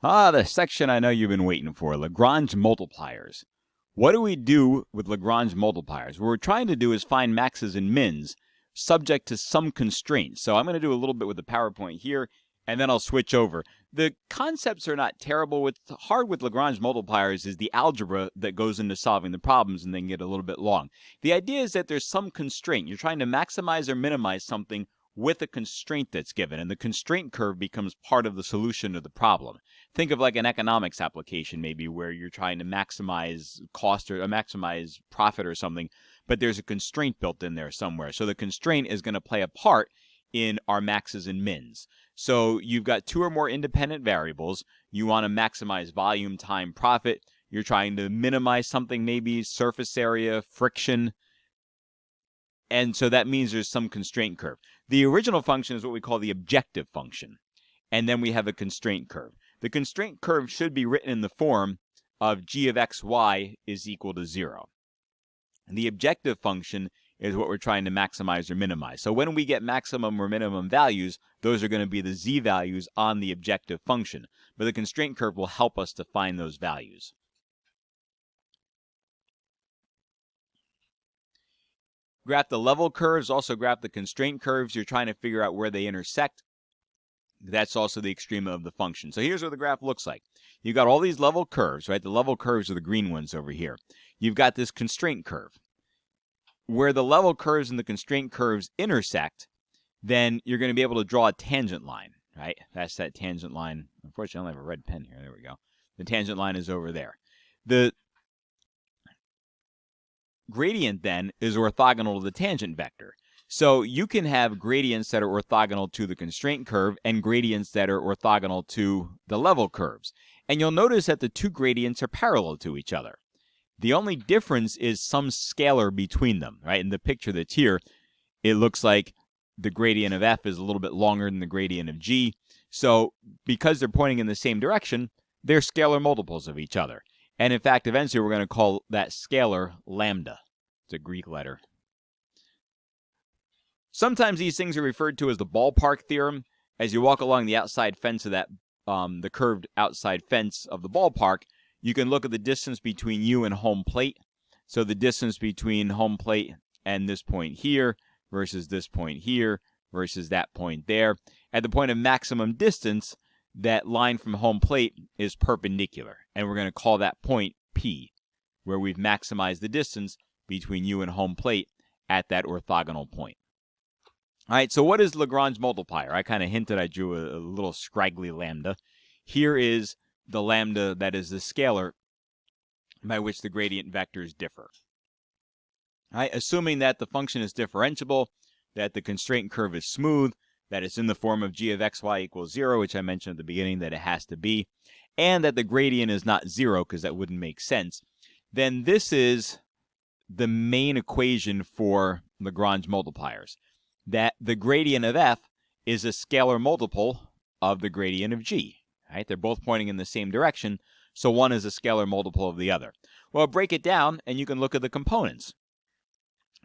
The section I know you've been waiting for, LaGrange Multipliers. What do we do with LaGrange Multipliers? What we're trying to do is find maxes and mins subject to some constraints. So I'm going to do a little bit with the PowerPoint here, and then I'll switch over. The concepts are not terrible. What's hard with LaGrange Multipliers is the algebra that goes into solving the problems and then get a little bit long. The idea is that there's some constraint. You're trying to maximize or minimize something with a constraint that's given, and the constraint curve becomes part of the solution to the problem. Think of like an economics application maybe where you're trying to maximize cost or maximize profit or something, but there's a constraint built in there somewhere. So the constraint is going to play a part in our maxes and mins. So you've got two or more independent variables. You want to maximize volume, time, profit. You're trying to minimize something, maybe surface area, friction. And so that means there's some constraint curve. The original function is what we call the objective function. And then we have a constraint curve. The constraint curve should be written in the form of g of xy is equal to 0. And the objective function is what we're trying to maximize or minimize. So when we get maximum or minimum values, those are going to be the z values on the objective function. But the constraint curve will help us to find those values. Graph the level curves, also graph the constraint curves. You're trying to figure out where they intersect. That's also the extrema of the function. So here's what the graph looks like. You've got all these level curves, right? The level curves are the green ones over here. You've got this constraint curve. Where the level curves and the constraint curves intersect, then you're going to be able to draw a tangent line, right? That's that tangent line. Unfortunately, I don't have a red pen here. There we go. The tangent line is over there. The gradient then is orthogonal to the tangent vector. So you can have gradients that are orthogonal to the constraint curve and gradients that are orthogonal to the level curves. And you'll notice that the two gradients are parallel to each other. The only difference is some scalar between them, right? In the picture that's here, it looks like the gradient of f is a little bit longer than the gradient of g. So because they're pointing in the same direction, they're scalar multiples of each other. And in fact, eventually we're going to call that scalar lambda. It's a Greek letter. Sometimes these things are referred to as the Ballpark Theorem. As you walk along the outside fence of that, the curved outside fence of the ballpark, you can look at the distance between you and home plate. So the distance between home plate and this point here versus this point here versus that point there. At the point of maximum distance, that line from home plate is perpendicular. And we're going to call that point P, where we've maximized the distance between you and home plate at that orthogonal point. All right, so what is LaGrange multiplier? I kind of hinted I drew a little scraggly lambda. Here is the lambda that is the scalar by which the gradient vectors differ. All right, assuming that the function is differentiable, that the constraint curve is smooth, that it's in the form of g of xy equals 0, which I mentioned at the beginning that it has to be, and that the gradient is not 0 because that wouldn't make sense, then this is the main equation for LaGrange multipliers. That the gradient of f is a scalar multiple of the gradient of g. Right? They're both pointing in the same direction, so one is a scalar multiple of the other. Well, break it down, and you can look at the components.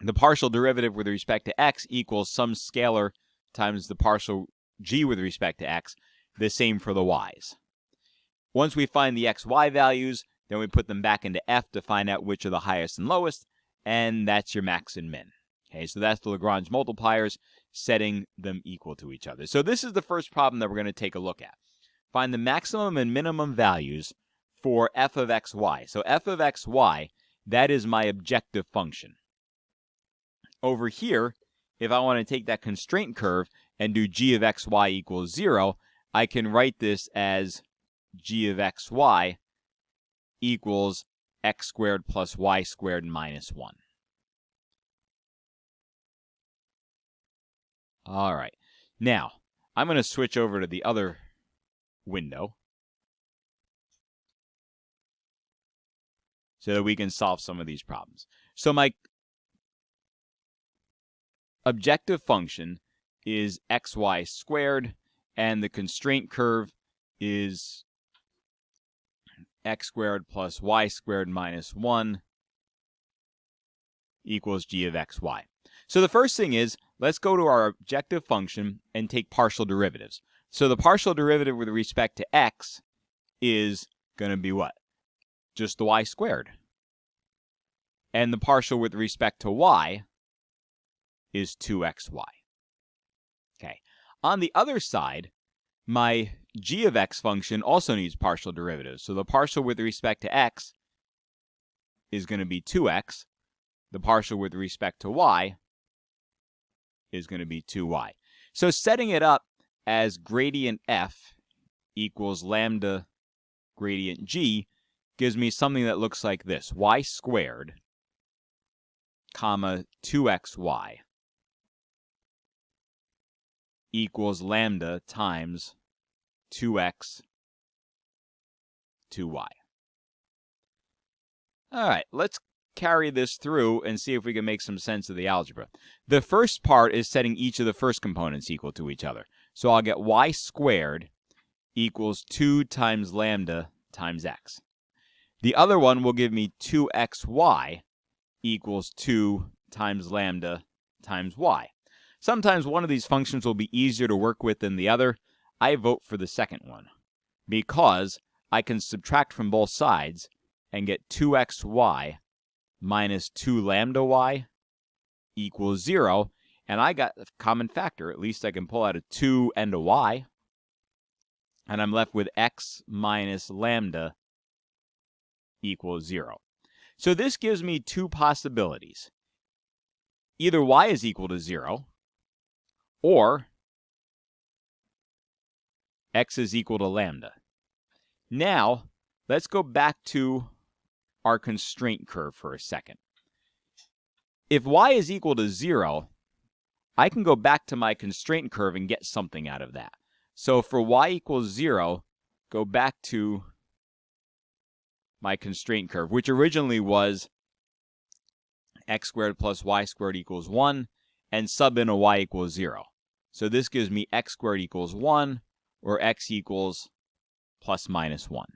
The partial derivative with respect to x equals some scalar times the partial g with respect to x, the same for the y's. Once we find the xy values, then we put them back into f to find out which are the highest and lowest, and that's your max and min. Okay, so that's the LaGrange multipliers, setting them equal to each other. So this is the first problem that we're going to take a look at. Find the maximum and minimum values for f of xy. So f of xy, that is my objective function. Over here, if I want to take that constraint curve and do g of xy equals 0, I can write this as g of xy equals x squared plus y squared minus 1. All right. Now, I'm going to switch over to the other window so that we can solve some of these problems. So my objective function is xy squared, and the constraint curve is x squared plus y squared minus 1 equals g of xy. So the first thing is, let's go to our objective function and take partial derivatives. So the partial derivative with respect to x is going to be what? Just the y squared. And the partial with respect to y is 2xy. Okay. On the other side, my g of x function also needs partial derivatives. So the partial with respect to x is going to be 2x. The partial with respect to y is going to be 2y. So setting it up as gradient f equals lambda gradient g gives me something that looks like this. Y squared, comma 2xy equals lambda times 2x 2y. All right, let's carry this through and see if we can make some sense of the algebra. The first part is setting each of the first components equal to each other. So I'll get y squared equals 2 times lambda times x. The other one will give me 2xy equals 2 times lambda times y. Sometimes one of these functions will be easier to work with than the other. I vote for the second one because I can subtract from both sides and get 2xy minus 2 lambda y equals 0. And I got a common factor. At least I can pull out a 2 and a y. And I'm left with x minus lambda equals 0. So this gives me two possibilities. Either y is equal to 0, or x is equal to lambda. Now, let's go back to our constraint curve for a second. If y is equal to 0, I can go back to my constraint curve and get something out of that. So for y equals 0, go back to my constraint curve, which originally was x squared plus y squared equals 1, and sub in a y equals 0. So this gives me x squared equals 1, or x equals plus minus 1.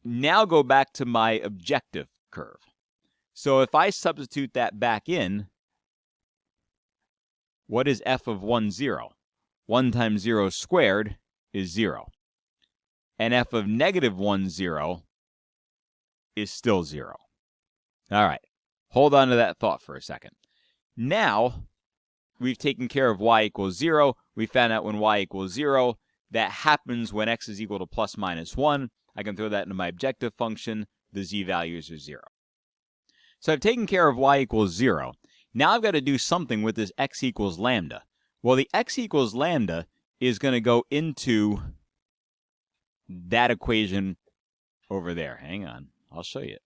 Now go back to my objective curve. So if I substitute that back in, what is f of 1, 0? 1 times 0 squared is 0. And f of negative 1, 0 is still 0. All right, hold on to that thought for a second. Now, we've taken care of y equals 0. We found out when y equals 0, that happens when x is equal to plus minus 1. I can throw that into my objective function. The z values are 0. So I've taken care of y equals 0. Now I've got to do something with this x equals lambda. Well, the x equals lambda is going to go into that equation over there. Hang on, I'll show you.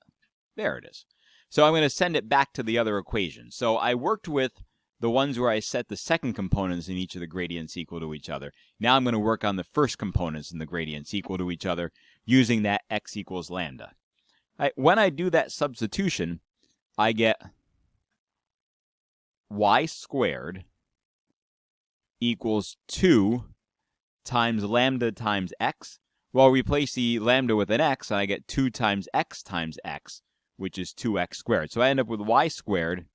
There it is. So I'm going to send it back to the other equation. So I worked with the ones where I set the second components in each of the gradients equal to each other. Now I'm going to work on the first components in the gradients equal to each other using that x equals lambda. When I do that substitution, I get y squared equals 2 times lambda times x. Well, replace the lambda with an x, and I get 2 times x, which is 2x squared. So I end up with y squared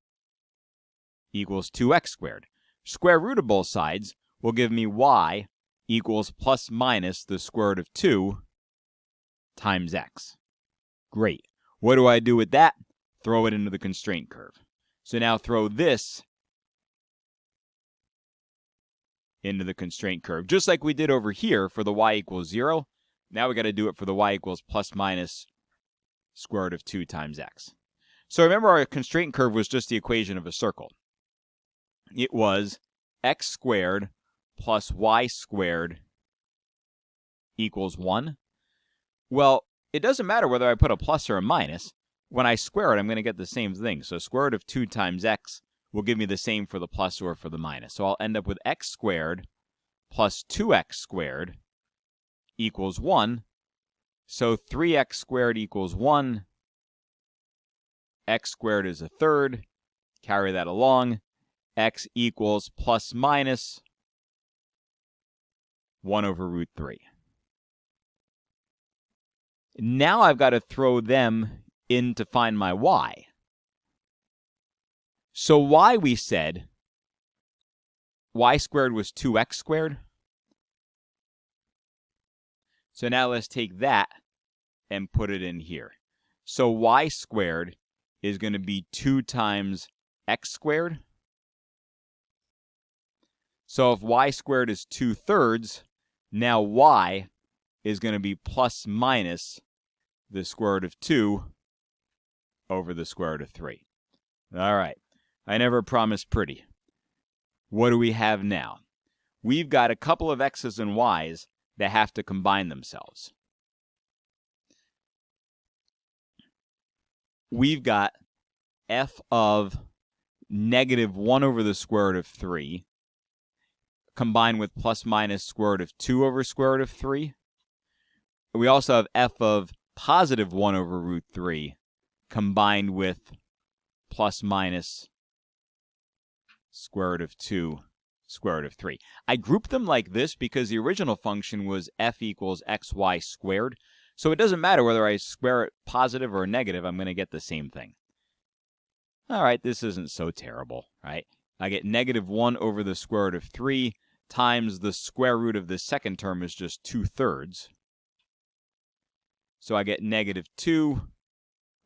equals 2x squared. Square root of both sides will give me y equals plus minus the square root of 2 times x. Great. What do I do with that? Throw it into the constraint curve. So now throw this into the constraint curve. Just like we did over here for the y equals 0, now we got to do it for the y equals plus minus square root of 2 times x. So remember, our constraint curve was just the equation of a circle. It was x squared plus y squared equals 1. Well, it doesn't matter whether I put a plus or a minus. When I square it, I'm going to get the same thing. So square root of 2 times x will give me the same for the plus or for the minus. So I'll end up with x squared plus 2x squared equals 1. So 3x squared equals 1. X squared is a third. Carry that along. X equals plus minus 1 over root 3. Now I've got to throw them in to find my y. So y, we said, y squared was 2x squared. So now let's take that and put it in here. So y squared is going to be 2 times x squared. So if y squared is 2/3, now y is going to be plus minus the square root of 2 over the square root of 3. All right. I never promised pretty. What do we have now? We've got a couple of x's and y's that have to combine themselves. We've got f of negative 1 over the square root of 3 combined with plus minus square root of 2 over square root of 3. We also have f of positive 1 over root 3 combined with plus minus square root of 2 square root of 3. I grouped them like this because the original function was f equals xy squared. So it doesn't matter whether I square it positive or negative, I'm going to get the same thing. All right, this isn't so terrible, right? I get negative 1 over the square root of 3 times the square root of the second term is just 2/3. So I get negative 2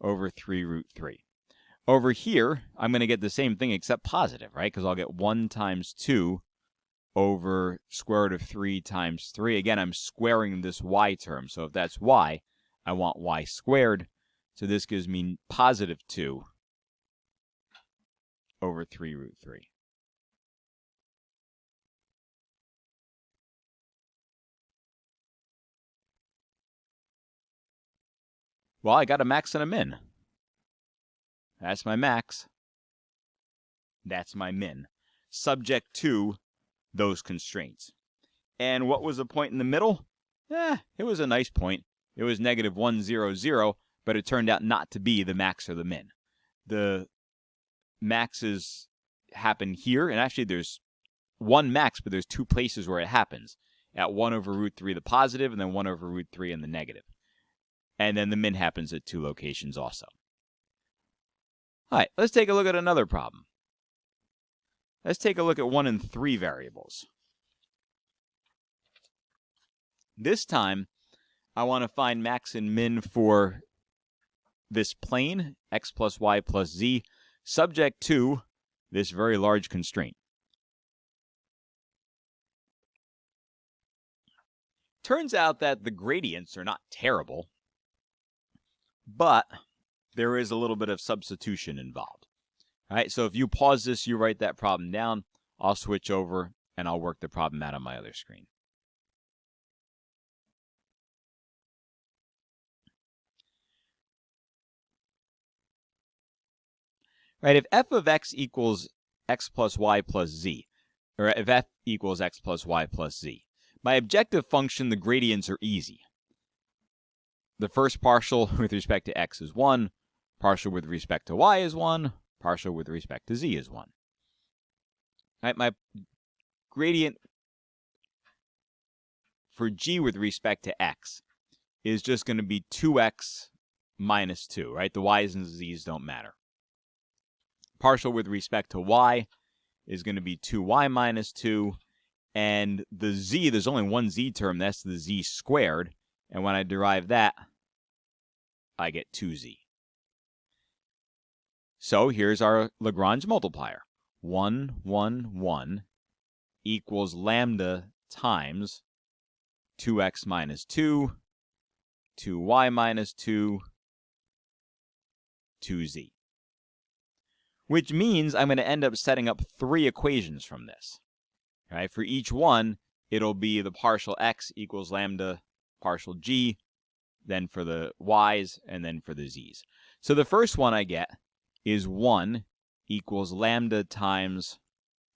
over 3 root 3. Over here, I'm going to get the same thing except positive, right? Because I'll get 1 times 2 over square root of 3 times 3. Again, I'm squaring this y term. So if that's y, I want y squared. So this gives me positive 2 over 3 root 3. Well, I got a max and a min. That's my max. That's my min. Subject to those constraints. And what was the point in the middle? It was a nice point. It was negative 1, 0, 0, but it turned out not to be the max or the min. The maxes happen here, and actually there's one max, but there's 2 places where it happens. At 1 over root 3, the positive, and then 1 over root 3 and the negative. And then the min happens at 2 locations also. All right, let's take a look at another problem. Let's take a look at 1 and 3 variables. This time, I want to find max and min for this plane, x plus y plus z, subject to this very large constraint. Turns out that the gradients are not terrible, but there is a little bit of substitution involved. All right, so if you pause this, you write that problem down, I'll switch over and I'll work the problem out on my other screen. Right, if f of x equals x plus y plus z, or if f equals x plus y plus z, my objective function, the gradients are easy. The first partial with respect to x is 1, partial with respect to y is 1, partial with respect to z is 1. Right, my gradient for g with respect to x is just going to be 2x minus 2, right? The y's and z's don't matter. Partial with respect to y is going to be 2y minus 2, and the z, there's only one z term, that's the z squared, and when I derive that, I get 2z. So here's our LaGrange multiplier. 1, 1, 1 equals lambda times 2x minus 2, 2y minus 2, 2z. Which means I'm going to end up setting up 3 equations from this. Right? For each one, it'll be the partial x equals lambda partial g, then for the y's, and then for the z's. So the first one I get is 1 equals lambda times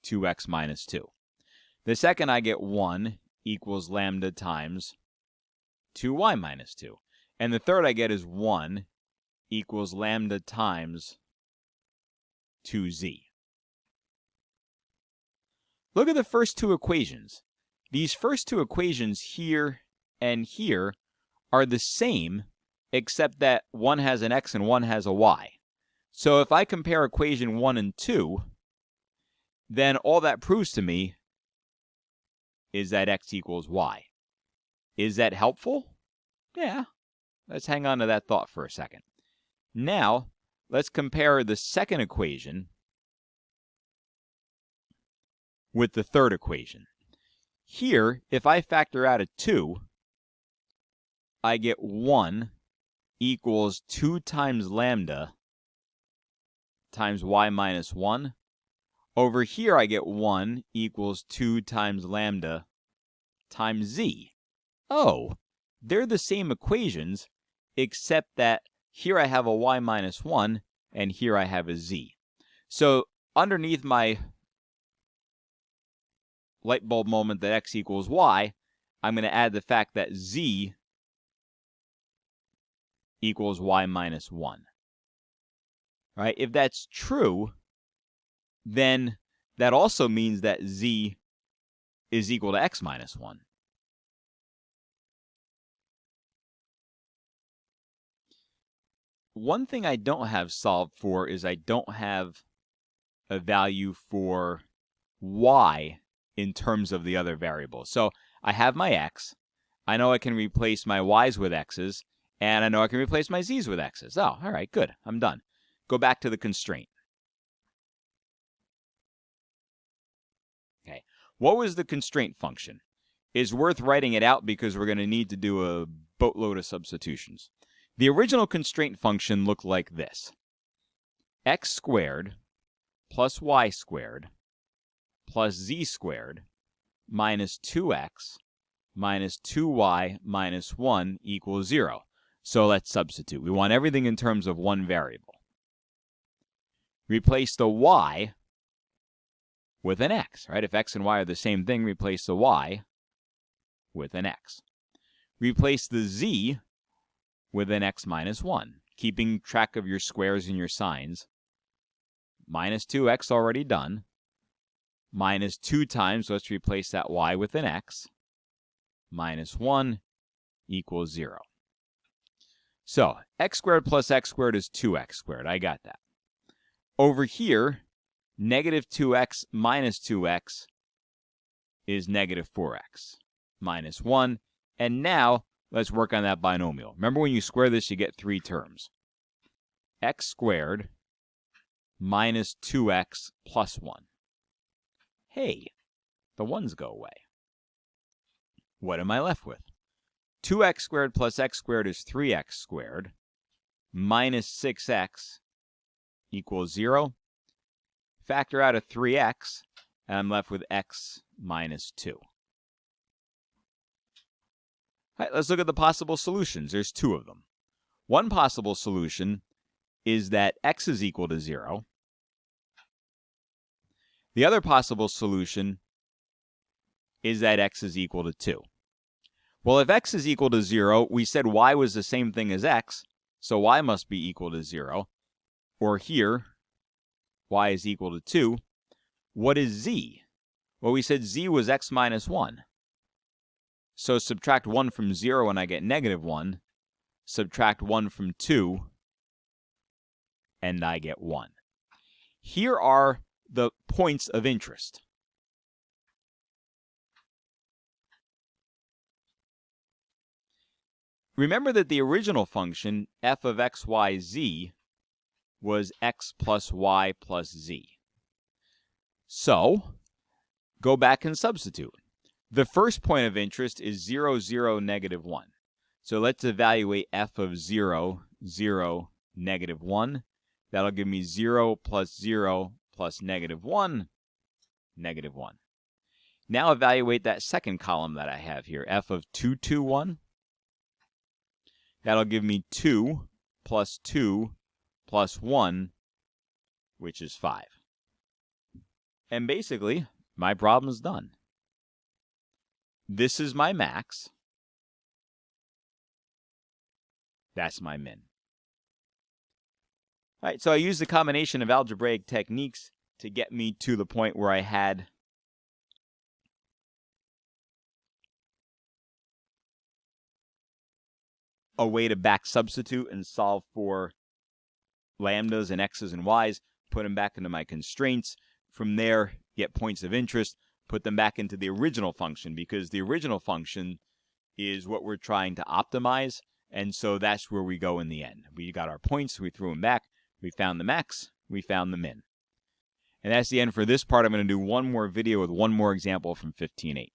2x minus 2. The second I get 1 equals lambda times 2y minus 2. And the third I get is 1 equals lambda times 2z. Look at the first 2 equations. These first 2 equations here and here are the same, except that one has an x and one has a y. So if I compare equation 1 and 2, then all that proves to me is that x equals y. Is that helpful? Yeah. Let's hang on to that thought for a second. Now, let's compare the second equation with the third equation. Here, if I factor out a 2, I get 1 equals 2 times lambda times y minus 1. Over here, I get 1 equals 2 times lambda times z. Oh, they're the same equations, except that here I have a y minus 1, and here I have a z. So underneath my light bulb moment that x equals y, I'm going to add the fact that z equals y minus 1. Right? If that's true, then that also means that z is equal to x minus 1. One thing I don't have solved for is I don't have a value for y in terms of the other variables. So I have my x. I know I can replace my y's with x's, and I know I can replace my z's with x's. Oh, all right, good. I'm done. Go back to the constraint. Okay. What was the constraint function? It's worth writing it out because we're going to need to do a boatload of substitutions. The original constraint function looked like this. X squared plus y squared plus z squared minus 2x minus 2y minus 1 equals 0. So let's substitute. We want everything in terms of one variable. Replace the y with an x, right? If x and y are the same thing, replace the y with an x. Replace the z with an x minus 1, keeping track of your squares and your signs. Minus 2x already done. Minus 2 times, let's replace that y with an x. Minus 1 equals 0. So, x squared plus x squared is 2x squared. I got that. Over here, negative 2x minus 2x is negative 4x minus 1. And now, let's work on that binomial. Remember, when you square this, you get 3 terms. X squared minus 2x plus 1. Hey, the 1's go away. What am I left with? 2x squared plus x squared is 3x squared. Minus 6x equals 0. Factor out a 3x, and I'm left with x minus 2. All right, let's look at the possible solutions. There's 2 of them. One possible solution is that x is equal to 0. The other possible solution is that x is equal to 2. Well, if x is equal to 0, we said y was the same thing as x, so y must be equal to 0. Or here, y is equal to 2. What is z? Well, we said z was x minus 1. So subtract 1 from 0 and I get negative 1. Subtract 1 from 2 and I get 1. Here are the points of interest. Remember that the original function, f of x, y, z, was x plus y plus z. So, go back and substitute. The first point of interest is 0, 0, negative 1. So let's evaluate f of 0, 0, negative 1. That'll give me 0 plus 0 plus negative 1, negative 1. Now evaluate that second column that I have here, f of 2, 2, 1. That'll give me 2 plus 2 plus 1, which is 5. And basically, my problem's done. This is my max. That's my min. All right, so I used a combination of algebraic techniques to get me to the point where I had a way to back substitute and solve for lambdas and x's and y's, put them back into my constraints. From there, get points of interest, put them back into the original function, because the original function is what we're trying to optimize, and so that's where we go in the end. We got our points, we threw them back, we found the max, we found the min. And that's the end for this part. I'm going to do one more video with one more example from 15.8.